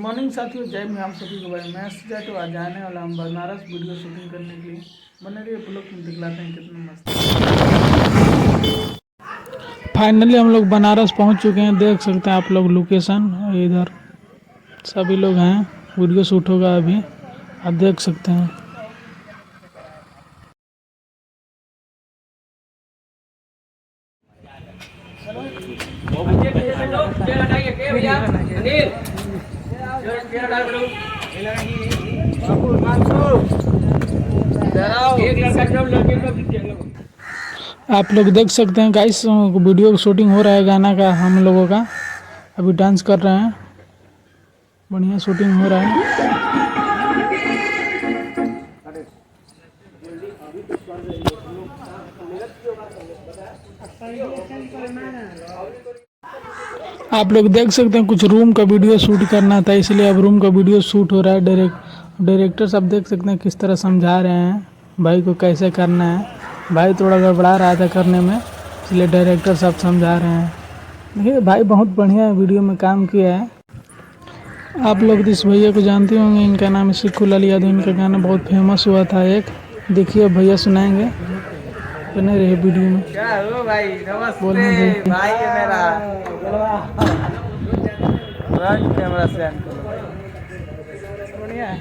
Morning साथियों, जय में हम सभी को भाई। मैं सुजात तो आज जाने वाला हम बनारस वीडियो शूटिंग करने के लिए। बने रहिए, ब्लॉग में दिखलाते हैं कितना मस्त। फाइनली हम लोग बनारस पहुंच चुके हैं। देख सकते हैं आप लोग लोकेशन, इधर सभी लोग हैं। वीडियो शूट होगा अभी, आप देख सकते हैं। आप लोग देख सकते हैं गाइस, वीडियो शूटिंग हो रहा है गाना का। हम लोगों का अभी डांस कर रहे हैं, बढ़िया शूटिंग हो रहा है। आप लोग देख सकते हैं कुछ रूम का वीडियो शूट करना था, इसलिए अब रूम का वीडियो शूट हो रहा है। डायरेक्टर सब देख सकते हैं किस तरह समझा रहे हैं भाई को कैसे करना है। भाई थोड़ा गड़बड़ा रहा था करने में, इसलिए डायरेक्टर सब समझा रहे हैं। देखिए भाई बहुत बढ़िया वीडियो में काम किया है। आप लोग इस भैया को जानते होंगे, इनका नाम है सिक्कू लाल यादव। इनका गाना बहुत फेमस हुआ था एक, देखिए भैया सुनाएंगे। बने रहे वीडियो में। क्या हो भाई, नमस्ते भाई है मेरा। फ्रंट कैमरा से बढ़िया है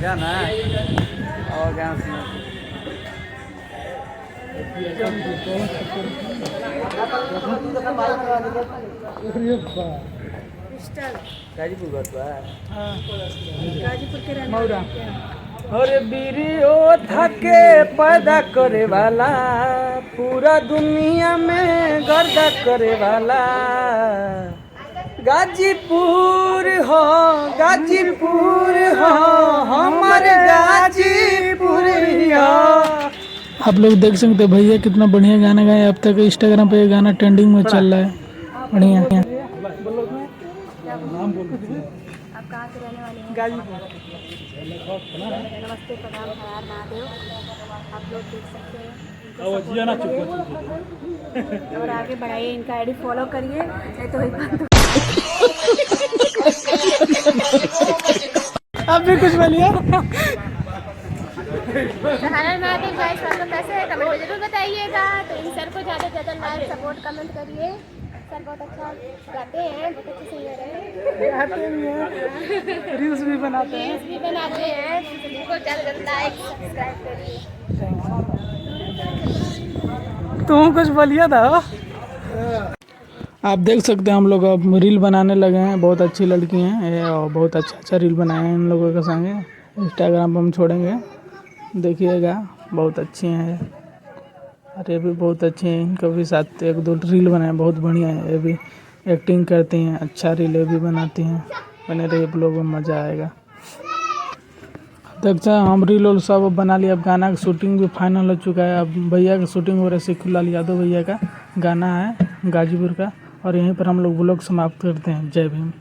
गाना और गाना सुना। गाजीपुर गाजीपुर के रहने वाले और बीरियो थके पैदा करे वाला, पूरा दुनिया में गर्दा करे वाला। गाजीपुर हो हमारे गाजीपुर हो। आप लोग देख सकते हैं भैया कितना बढ़िया गाना गाए। अब तक इंस्टाग्राम पे ये गाना ट्रेंडिंग में चल रहा है, बढ़िया। आप कहाँ के रहने वाले हैं? गाजीपुर। नमस्ते, प्रणाम, हर महादेव। आप लोग देख सकते हैं और आगे बढ़ाइए, इनका आईडी फॉलो करिए, नहीं तो आप भी कुछ बोलिए। महादेव गाइस, आपको कैसे है कमेंट में जरूर बताइएगा। तो इन सर को ज़्यादा से ज़्यादा लाइक सपोर्ट कमेंट करिए। सर बहुत अच्छा गाते हैं, बहुत अच्छे सिंगर हैं, गाते भी हैं, रील्स भी बनाते हैं। जिनको ज़्यादा लाइक सब्सक्राइब करिए। तुम कुछ बोलिए था। आप देख सकते हैं हम लोग अब रील बनाने लगे हैं। बहुत अच्छी लड़की हैं ये, और बहुत अच्छा रील बनाए हैं इन लोगों के संगे। इंस्टाग्राम पर हम छोड़ेंगे, देखिएगा। बहुत अच्छी हैं ये, और ये भी बहुत अच्छी हैं। इनका भी साथ एक दो रील बनाए, बहुत बढ़िया है। ये भी एक्टिंग करती हैं, अच्छा रील ये भी बनाती हैं। बने रहिए, ब्लॉग में मज़ा आएगा। देखते हैं हम रील और सब बना लिया। अब गाना का शूटिंग भी फाइनल हो चुका है। अब भैया का शूटिंग हो रहा है, सिक्कू लाल यादव भैया का गाना है गाजीपुर का। और यहीं पर हम लोग ब्लॉग समाप्त करते हैं। जय भीम।